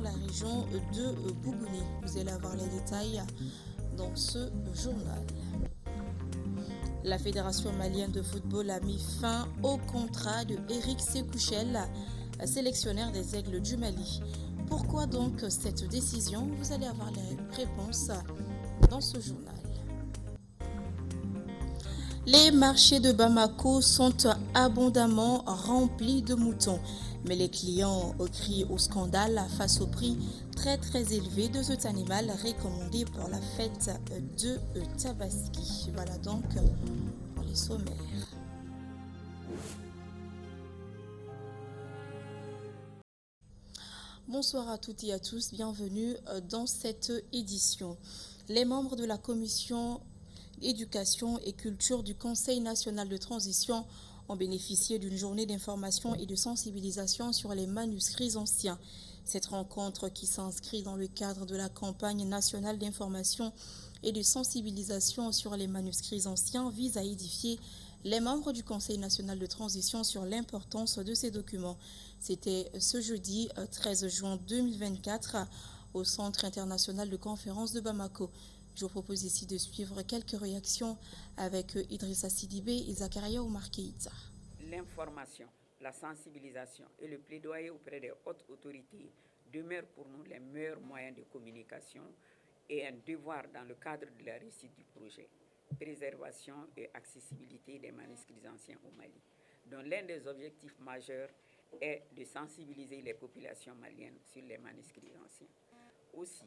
la région de Bougouni. Vous allez avoir les détails dans ce journal. La Fédération malienne de football a mis fin au contrat de Eric Sekouchel, sélectionneur des Aigles du Mali. Pourquoi donc cette décision? Vous allez avoir les réponses dans ce journal. Les marchés de Bamako sont abondamment remplis de moutons, mais les clients crient au scandale face au prix très élevé de cet animal recommandé pour la fête de Tabaski. Voilà donc pour les sommaires. Bonsoir à toutes et à tous, bienvenue dans cette édition. Les membres de la commission éducation et culture du Conseil national de transition ont bénéficié d'une journée d'information et de sensibilisation sur les manuscrits anciens. Cette rencontre, qui s'inscrit dans le cadre de la campagne nationale d'information et de sensibilisation sur les manuscrits anciens, vise à édifier les membres du Conseil national de transition sur l'importance de ces documents. C'était ce jeudi 13 juin 2024 au Centre international de conférence de Bamako. Je vous propose ici de suivre quelques réactions avec Idrissa Sidibé et Zakaria Oumar Keïta. L'information, la sensibilisation et le plaidoyer auprès des hautes autorités demeurent pour nous les meilleurs moyens de communication et un devoir dans le cadre de la réussite du projet préservation et accessibilité des manuscrits anciens au Mali, dont l'un des objectifs majeurs est de sensibiliser les populations maliennes sur les manuscrits anciens. Aussi,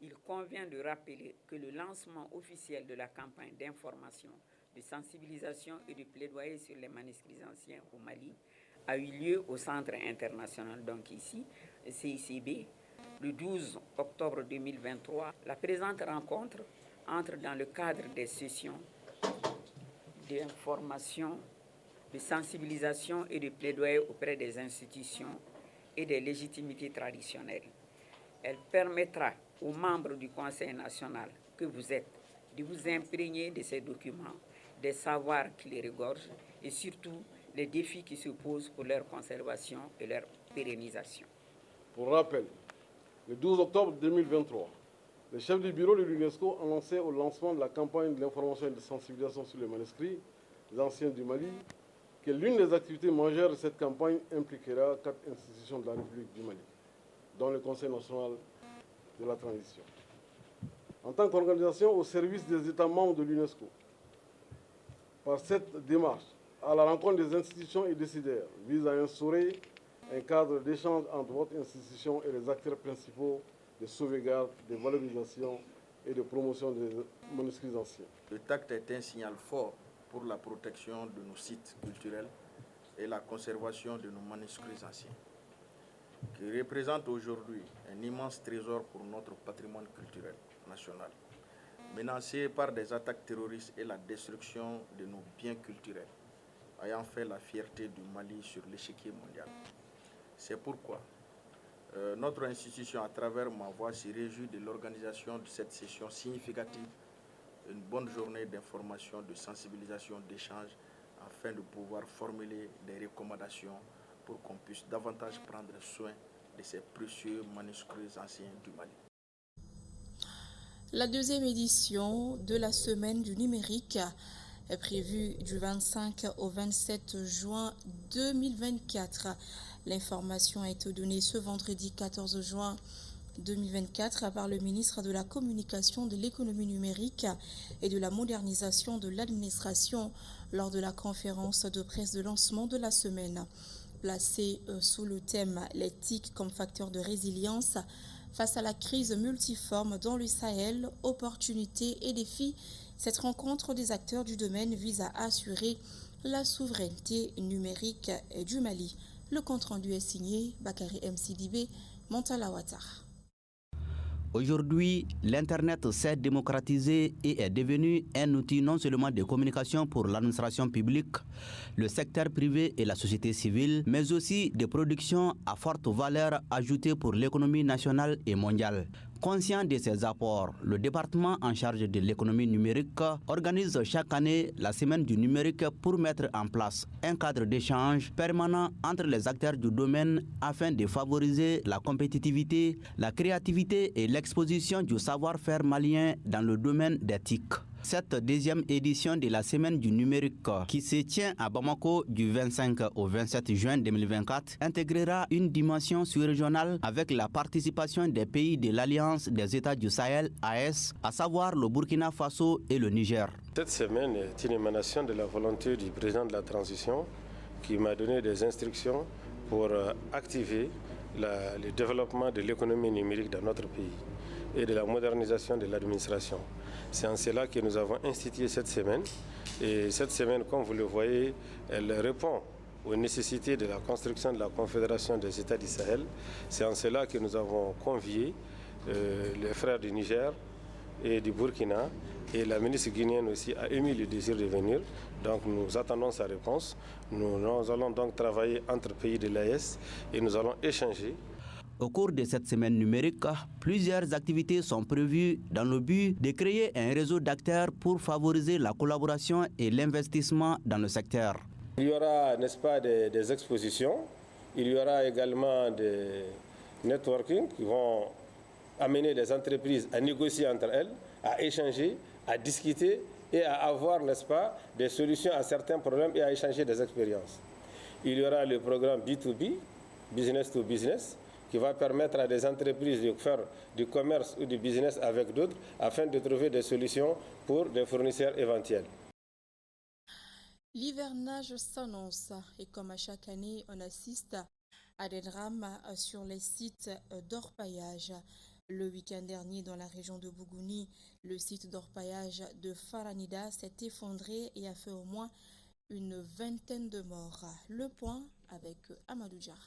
il convient de rappeler que le lancement officiel de la campagne d'information, de sensibilisation et de plaidoyer sur les manuscrits anciens au Mali a eu lieu au Centre international, donc ici, CICB, le 12 octobre 2023. La présente rencontre entre dans le cadre des sessions d'information, de sensibilisation et de plaidoyer auprès des institutions et des légitimités traditionnelles. Elle permettra aux membres du Conseil national que vous êtes de vous imprégner de ces documents, des savoirs qui les regorgent et surtout les défis qui se posent pour leur conservation et leur pérennisation. Pour rappel, le 12 octobre 2023, le chef du bureau de l'UNESCO annonçait au lancement de la campagne de l'information et de sensibilisation sur les manuscrits anciens du Mali que l'une des activités majeures de cette campagne impliquera 4 institutions de la République du Mali, dont le Conseil national de la transition. En tant qu'organisation au service des États membres de l'UNESCO, par cette démarche, à la rencontre des institutions et décideurs, vise à instaurer un cadre d'échange entre votre institution et les acteurs principaux de sauvegarde, de valorisation et de promotion des manuscrits anciens. Le TACT est un signal fort pour la protection de nos sites culturels et la conservation de nos manuscrits anciens, qui représente aujourd'hui un immense trésor pour notre patrimoine culturel national, menacé par des attaques terroristes et la destruction de nos biens culturels, ayant fait la fierté du Mali sur l'échiquier mondial. C'est pourquoi notre institution, à travers ma voix, se réjouit de l'organisation de cette session significative, une bonne journée d'information, de sensibilisation, d'échange, afin de pouvoir formuler des recommandations pour qu'on puisse davantage prendre soin de ces précieux manuscrits anciens du Mali. La deuxième édition de la semaine du numérique est prévue du 25 au 27 juin 2024. L'information a été donnée ce vendredi 14 juin 2024 par le ministre de la Communication, de l'économie numérique et de la modernisation de l'administration lors de la conférence de presse de lancement de la semaine. Placée sous le thème « L'éthique comme facteur de résilience face à la crise multiforme dans le Sahel, opportunités et défis », cette rencontre des acteurs du domaine vise à assurer la souveraineté numérique du Mali. Le compte-rendu est signé Bakary M. Sidibé, Montala Ouattara. Aujourd'hui, l'Internet s'est démocratisé et est devenu un outil non seulement de communication pour l'administration publique, le secteur privé et la société civile, mais aussi de production à forte valeur ajoutée pour l'économie nationale et mondiale. Conscient de ses apports, le département en charge de l'économie numérique organise chaque année la semaine du numérique pour mettre en place un cadre d'échange permanent entre les acteurs du domaine afin de favoriser la compétitivité, la créativité et l'exposition du savoir-faire malien dans le domaine des TIC. Cette deuxième édition de la semaine du numérique qui se tient à Bamako du 25 au 27 juin 2024 intégrera une dimension sous-régionale avec la participation des pays de l'Alliance des États du Sahel, AES, à savoir le Burkina Faso et le Niger. Cette semaine est une émanation de la volonté du président de la transition qui m'a donné des instructions pour activer le développement de l'économie numérique dans notre pays et de la modernisation de l'administration. C'est en cela que nous avons institué cette semaine. Et cette semaine, comme vous le voyez, elle répond aux nécessités de la construction de la Confédération des États du Sahel. C'est en cela que nous avons convié les frères du Niger et du Burkina. Et la ministre guinéenne aussi a émis le désir de venir. Donc nous attendons sa réponse. Nous allons donc travailler entre pays de l'AES et nous allons échanger. Au cours de cette semaine numérique, plusieurs activités sont prévues dans le but de créer un réseau d'acteurs pour favoriser la collaboration et l'investissement dans le secteur. Il y aura, n'est-ce pas, des expositions. Il y aura également des networking qui vont amener les entreprises à négocier entre elles, à échanger, à discuter et à avoir, n'est-ce pas, des solutions à certains problèmes et à échanger des expériences. Il y aura le programme B2B, Business to Business, qui va permettre à des entreprises de faire du commerce ou du business avec d'autres afin de trouver des solutions pour des fournisseurs éventuels. L'hivernage s'annonce et comme à chaque année, on assiste à des drames sur les sites d'orpaillage. Le week-end dernier, dans la région de Bougouni, le site d'orpaillage de Faranida s'est effondré et a fait au moins une vingtaine de morts. Le point avec Amadou Diar.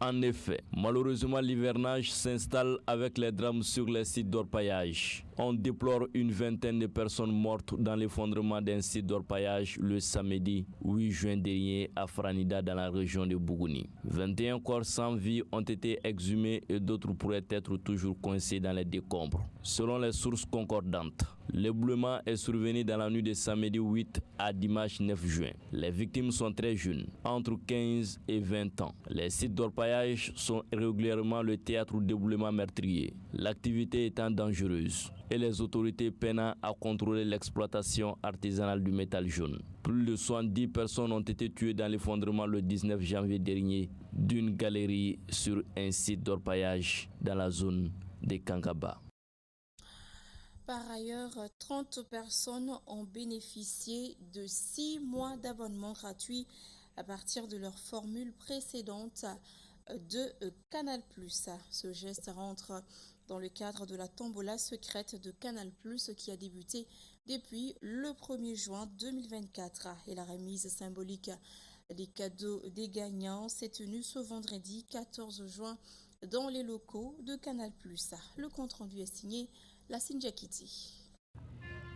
En effet, malheureusement, l'hivernage s'installe avec les drames sur les sites d'orpaillage. On déplore une vingtaine de personnes mortes dans l'effondrement d'un site d'orpaillage le samedi 8 juin dernier à Faranida dans la région de Bougouni. 21 corps sans vie ont été exhumés et d'autres pourraient être toujours coincés dans les décombres. Selon les sources concordantes, l'éboulement est survenu dans la nuit de samedi 8 à dimanche 9 juin. Les victimes sont très jeunes, entre 15 et 20 ans. Les sites d'orpaillage sont régulièrement le théâtre d'éboulements meurtriers, l'activité étant dangereuse et les autorités peinant à contrôler l'exploitation artisanale du métal jaune. Plus de 70 personnes ont été tuées dans l'effondrement le 19 janvier dernier d'une galerie sur un site d'orpaillage dans la zone de Kankaba. Par ailleurs, 30 personnes ont bénéficié de 6 mois d'abonnement gratuit à partir de leur formule précédente de Canal+. Ce geste rentre dans le cadre de la tombola secrète de Canal+, qui a débuté depuis le 1er juin 2024. Et la remise symbolique des cadeaux des gagnants s'est tenue ce vendredi 14 juin dans les locaux de Canal+. Le compte-rendu est signé Lassine Jakiti.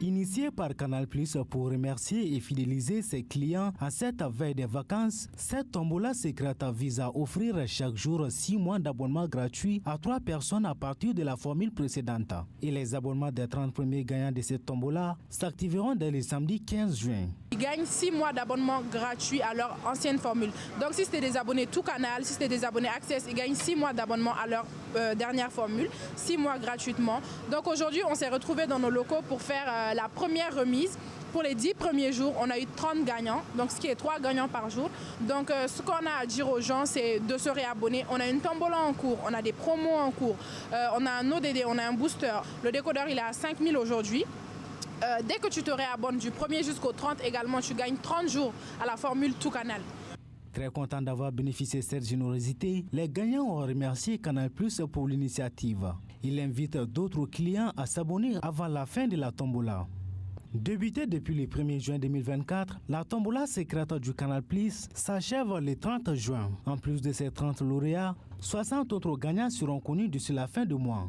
Initié par Canal+ pour remercier et fidéliser ses clients à cette veille des vacances, cette tombola secrète vise à offrir chaque jour 6 mois d'abonnement gratuit à 3 personnes à partir de la formule précédente. Et les abonnements des 30 premiers gagnants de cette tombola s'activeront dès le samedi 15 juin. Ils gagnent 6 mois d'abonnement gratuit à leur ancienne formule. Donc si c'était des abonnés tout canal, si c'était des abonnés Access, ils gagnent 6 mois d'abonnement à leur dernière formule, 6 mois gratuitement. Donc aujourd'hui, on s'est retrouvés dans nos locaux pour faire la première remise. Pour les 10 premiers jours, on a eu 30 gagnants, donc ce qui est 3 gagnants par jour. Donc ce qu'on a à dire aux gens, c'est de se réabonner. On a une tombola en cours, on a des promos en cours, on a un ODD, on a un booster. Le décodeur, il est à 5 000 aujourd'hui. Dès que tu te réabonnes du 1er jusqu'au 30 également, tu gagnes 30 jours à la formule tout canal. Très content d'avoir bénéficié de cette générosité, les gagnants ont remercié Canal+ pour l'initiative. Il invite d'autres clients à s'abonner avant la fin de la tombola. Débutée depuis le 1er juin 2024, la tombola secrète du Canal+ s'achève le 30 juin. En plus de ces 30 lauréats, 60 autres gagnants seront connus d'ici la fin du mois.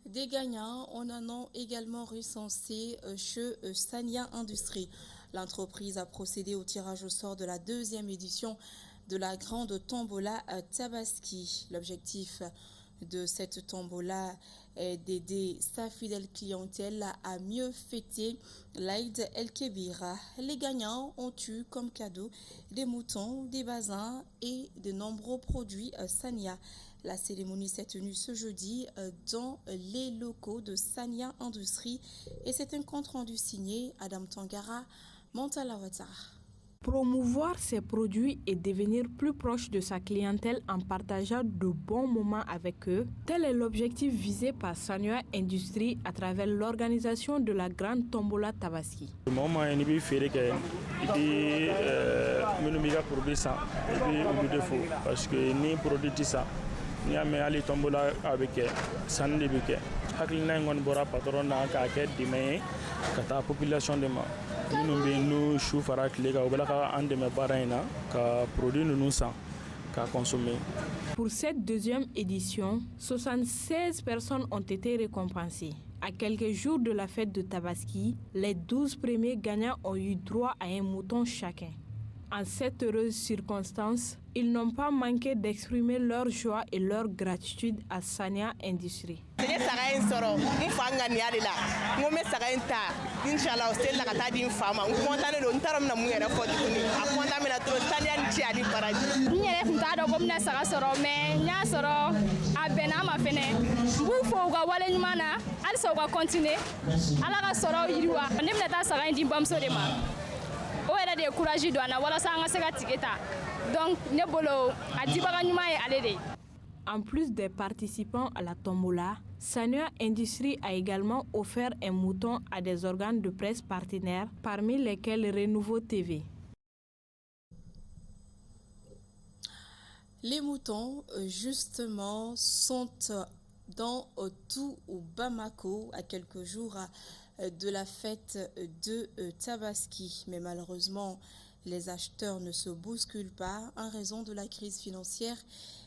Des gagnants, on en a également recensé chez Sania Industries. L'entreprise a procédé au tirage au sort de la 2e édition de la grande tombola Tabaski. L'objectif de cette tombola est d'aider sa fidèle clientèle à mieux fêter l'Aïd el-Kébira. Les gagnants ont eu comme cadeau des moutons, des basins et de nombreux produits Sania. La cérémonie s'est tenue ce jeudi dans les locaux de Sania Industrie et c'est un compte rendu signé Adam Tangara, Montalawata. Promouvoir ses produits et devenir plus proche de sa clientèle en partageant de bons moments avec eux, tel est l'objectif visé par Sania Industrie à travers l'organisation de la grande tombola Tabaski. Parce que ni produit ça, ni à aller tombola avec ça ne l'évite. Hakilina ngon bora patron na ka ke dimé kata population de ma nous chou farak les gars obala en de mes baraina ka produit nous sang ka consommer. Pour cette deuxième édition, 76 personnes ont été récompensées. À quelques jours de la fête de Tabaski, les 12 premiers gagnants ont eu droit à un mouton chacun. En cette heureuse circonstance, ils n'ont pas manqué d'exprimer leur joie et leur gratitude à Sania Industrie. En plus des participants à la tombola, Sania Industrie a également offert un mouton à des organes de presse partenaires, parmi lesquels Renouveau TV. Les moutons, justement, sont dans tout Bamako à quelques jours de la fête de Tabaski. Mais malheureusement, les acheteurs ne se bousculent pas en raison de la crise financière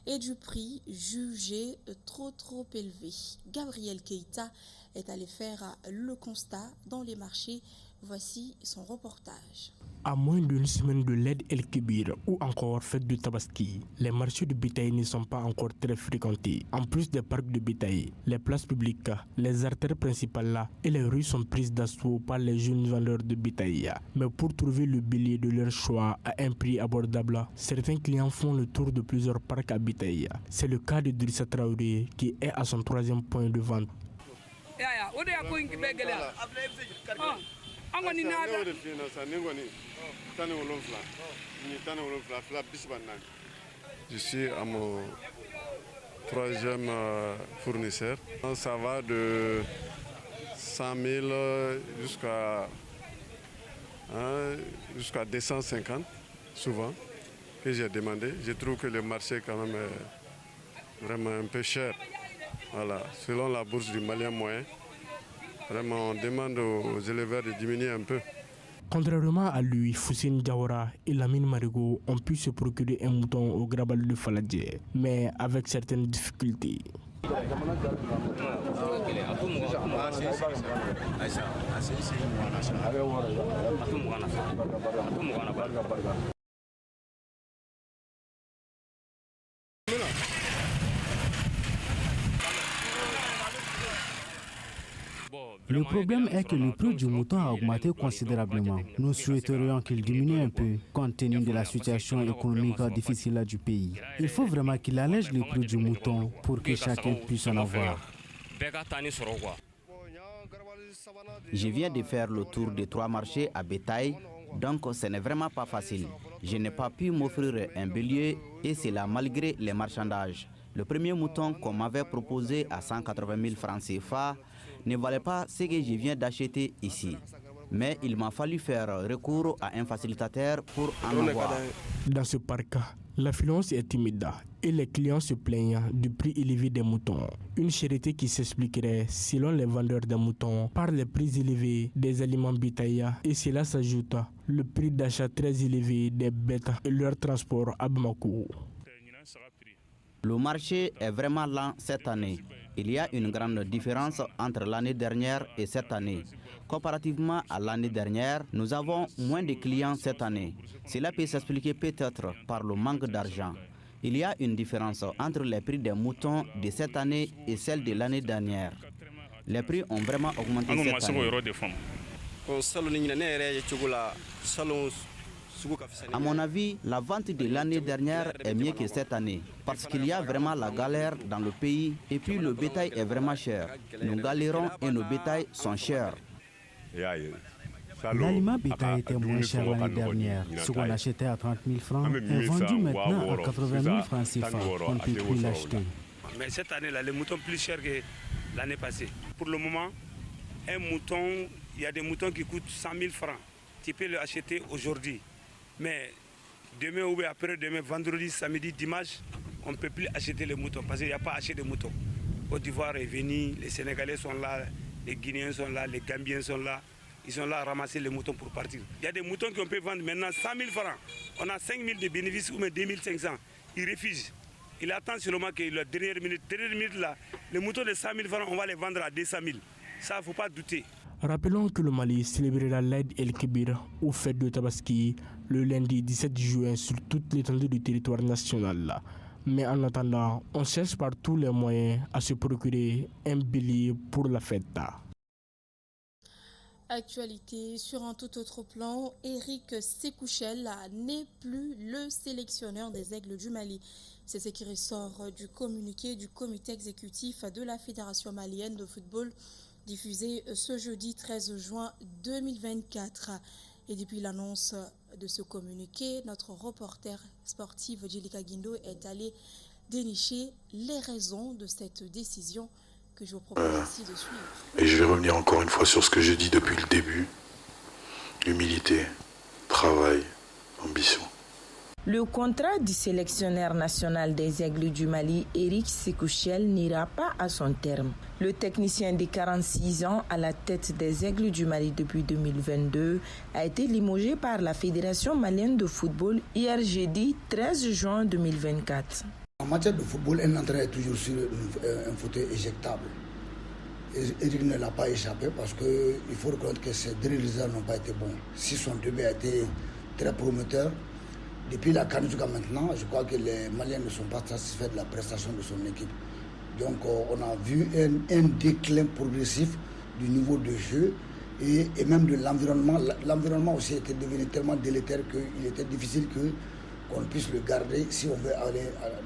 et du prix jugé trop élevé. Gabriel Keita est allé faire le constat dans les marchés. Voici son reportage. À moins d'une semaine de l'Aïd el-Kébir ou encore fête de Tabaski, les marchés de bétail ne sont pas encore très fréquentés. En plus des parcs de bétail, les places publiques, les artères principales et les rues sont prises d'assaut par les jeunes vendeurs de bétail. Mais pour trouver le bélier de leur choix à un prix abordable, certains clients font le tour de plusieurs parcs à bétail. C'est le cas de Drissa Traoré qui est à son 3e point de vente. Je suis à mon 3e fournisseur. Ça va de 100 000 jusqu'à 250 souvent que j'ai demandé. Je trouve que le marché quand même est vraiment un peu cher. Voilà, selon la bourse du malien moyen. Vraiment, on demande aux éleveurs de diminuer un peu. Contrairement à lui, Foussine Diawara et Lamine Marigo ont pu se procurer un mouton au Grabal de Faladje, mais avec certaines difficultés. Le problème est que le prix du mouton a augmenté considérablement. Nous souhaiterions qu'il diminue un peu, compte tenu de la situation économique difficile du pays. Il faut vraiment qu'il allège le prix du mouton pour que chacun puisse en avoir. Je viens de faire le tour des 3 marchés à bétail, donc ce n'est vraiment pas facile. Je n'ai pas pu m'offrir un bélier et c'est là malgré les marchandages. Le premier mouton qu'on m'avait proposé à 180 000 francs CFA ne valait pas ce que je viens d'acheter ici. Mais il m'a fallu faire recours à un facilitateur pour en avoir. Dans ce parc, l'affluence est timide et les clients se plaignent du prix élevé des moutons. Une charité qui s'expliquerait, selon les vendeurs de moutons, par les prix élevés des aliments bétail et cela s'ajoute le prix d'achat très élevé des bêtes et leur transport à Bamako. Le marché est vraiment lent cette année. Il y a une grande différence entre l'année dernière et cette année. Comparativement à l'année dernière, nous avons moins de clients cette année. Cela peut s'expliquer peut-être par le manque d'argent. Il y a une différence entre les prix des moutons de cette année et celles de l'année dernière. Les prix ont vraiment augmenté cette année. À mon avis, la vente de l'année dernière est mieux que cette année parce qu'il y a vraiment la galère dans le pays et puis le bétail est vraiment cher. Nous galérons et nos bétails sont chers. L'aliment bétail était moins cher l'année dernière. Ce qu'on achetait à 30 000 francs est vendu maintenant à 80 000 francs CFA. On ne peut plus l'acheter. Mais cette année-là, les moutons plus chers que l'année passée. Pour le moment, un mouton, il y a des moutons qui coûtent 100 000 francs. Tu peux l'acheter aujourd'hui. Mais demain ou après-demain, vendredi, samedi, dimanche, on ne peut plus acheter les moutons parce qu'il n'y a pas assez de moutons. Côte d'Ivoire est venue, les Sénégalais sont là, les Guinéens sont là, les Gambiens sont là. Ils sont là à ramasser les moutons pour partir. Il y a des moutons qu'on peut vendre maintenant 100 000 francs. On a 5 000 de bénéfices ou même 2 500. Ils refusent. Il attend seulement que la dernière minute là, les moutons de 100 000 francs, on va les vendre à 200 000. Ça, il ne faut pas douter. Rappelons que le Mali célébrera l'Aïd el-Kébir ou fête de Tabaski le lundi 17 juin sur toute l'étendue du territoire national. Mais en attendant, on cherche par tous les moyens à se procurer un bélier pour la fête. Actualité sur un tout autre plan, Eric Sekouchel n'est plus le sélectionneur des Aigles du Mali. C'est ce qui ressort du communiqué du comité exécutif de la Fédération malienne de football diffusé ce jeudi 13 juin 2024. Et depuis l'annonce de ce communiqué, notre reporter sportif Djelika Guindo est allé dénicher les raisons de cette décision que je vous propose ici de suivre. Et je vais revenir encore une fois sur ce que j'ai dit depuis le début. Humilité, travail, ambition. Le contrat du sélectionneur national des Aigles du Mali, Eric Sekouchel, n'ira pas à son terme. Le technicien de 46 ans à la tête des Aigles du Mali depuis 2022 a été limogé par la Fédération malienne de football hier jeudi 13 juin 2024. En matière de football, un entraîneur est toujours sur un fauteuil éjectable. Eric ne l'a pas échappé parce qu'il faut reconnaître que ses derniers résultats n'ont pas été bons. Si son début a été très prometteur, depuis la CAN jusqu'à maintenant, je crois que les Maliens ne sont pas satisfaits de la prestation de son équipe. Donc on a vu un déclin progressif du niveau de jeu et même de l'environnement. L'environnement aussi était devenu tellement délétère qu'il était difficile qu'on puisse le garder si on veut aller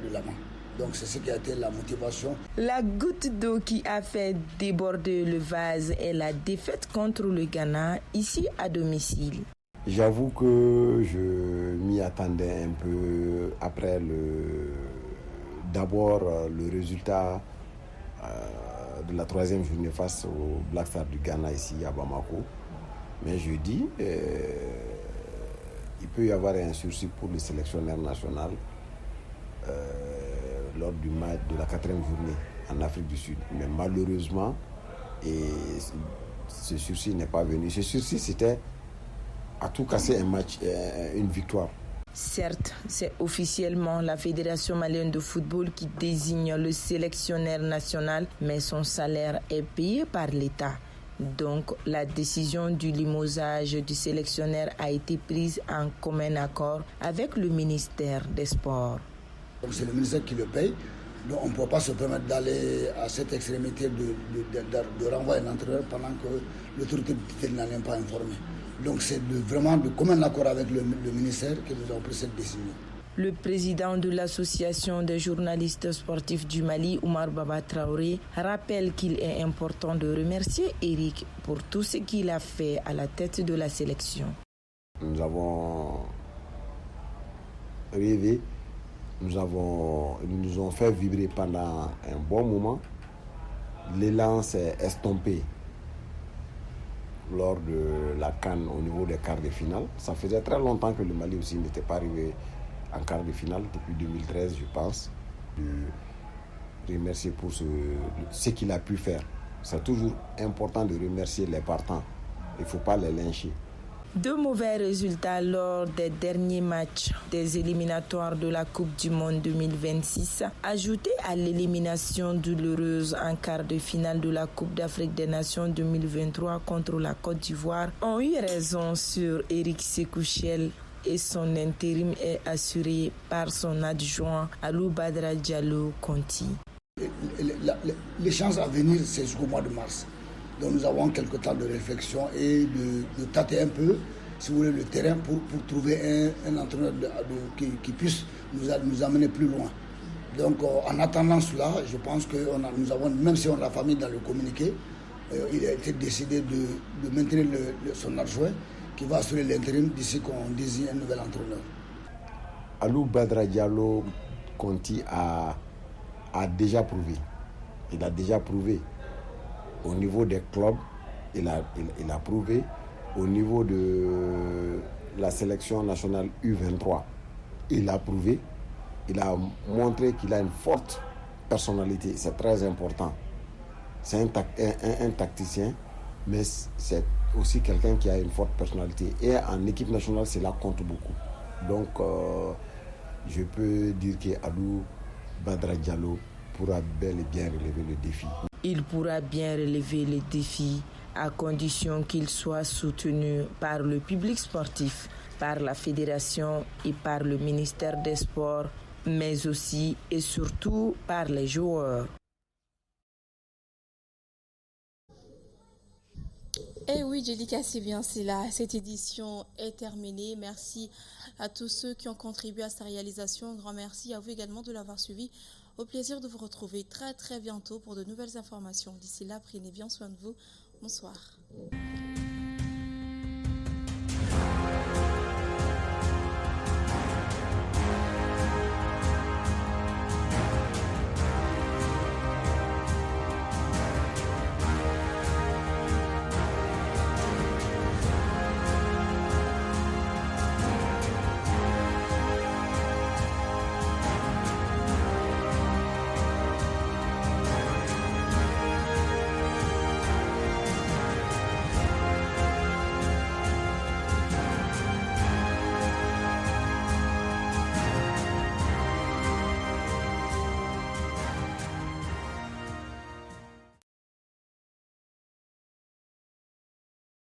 de l'avant. Donc c'est ce qui a été la motivation. La goutte d'eau qui a fait déborder le vase est la défaite contre le Ghana, ici à domicile. J'avoue que je m'y attendais un peu après d'abord le résultat de la troisième journée face au Black Stars du Ghana ici à Bamako. Mais je dis, il peut y avoir un sursis pour le sélectionneur national lors du match de la 4e journée en Afrique du Sud. Mais malheureusement, ce sursis n'est pas venu. Ce sursis, c'était à tout casser un match, une victoire. Certes, c'est officiellement la Fédération malienne de football qui désigne le sélectionneur national, mais son salaire est payé par l'État. Donc, la décision du limogeage du sélectionneur a été prise en commun accord avec le ministère des Sports. Donc, c'est le ministère qui le paye. Donc, on ne peut pas se permettre d'aller à cette extrémité de renvoyer un entraîneur pendant que l'autorité n'en est pas informée. Donc c'est vraiment de commun accord avec le ministère que nous avons pris cette décision. Le président de l'association des journalistes sportifs du Mali, Oumar Baba Traoré, rappelle qu'il est important de remercier Eric pour tout ce qu'il a fait à la tête de la sélection. Nous avons rêvé, nous nous ont fait vibrer pendant un bon moment. L'élan s'est estompé lors de la CAN au niveau des quarts de finale. Ça faisait très longtemps que le Mali aussi n'était pas arrivé en quart de finale, depuis 2013 je pense. De remercier pour ce qu'il a pu faire. C'est toujours important de remercier les partants. Il ne faut pas les lyncher. De mauvais résultats lors des derniers matchs des éliminatoires de la Coupe du Monde 2026, ajoutés à l'élimination douloureuse en quart de finale de la Coupe d'Afrique des Nations 2023 contre la Côte d'Ivoire, ont eu raison sur Éric Sékou-Chel et son intérim est assuré par son adjoint Alou Badra Diallo Conti. Les chances à venir, c'est jusqu'au mois de mars. Donc nous avons quelques temps de réflexion et de tâter un peu, si vous voulez, le terrain pour trouver un entraîneur qui puisse nous amener plus loin. Donc en attendant cela, je pense que nous avons, même si on l'a famille dans le communiqué, il a été décidé de maintenir son adjoint qui va assurer l'intérim d'ici qu'on désigne un nouvel entraîneur. Alou Badra Diallo Conti a déjà prouvé. Il a déjà prouvé. Au niveau des clubs, il a prouvé. Au niveau de la sélection nationale U23, il a prouvé. Il a montré qu'il a une forte personnalité. C'est très important. C'est un tacticien, mais c'est aussi quelqu'un qui a une forte personnalité. Et en équipe nationale, cela compte beaucoup. Donc, je peux dire qu'Alou Badra Diallo pourra bel et bien relever le défi. Il pourra bien relever les défis à condition qu'il soit soutenu par le public sportif, par la fédération et par le ministère des Sports, mais aussi et surtout par les joueurs. Eh oui, Jelika, c'est bien cela. Cette édition est terminée. Merci à tous ceux qui ont contribué à sa réalisation. Un grand merci à vous également de l'avoir suivi. Au plaisir de vous retrouver très bientôt pour de nouvelles informations. D'ici là, prenez bien soin de vous. Bonsoir.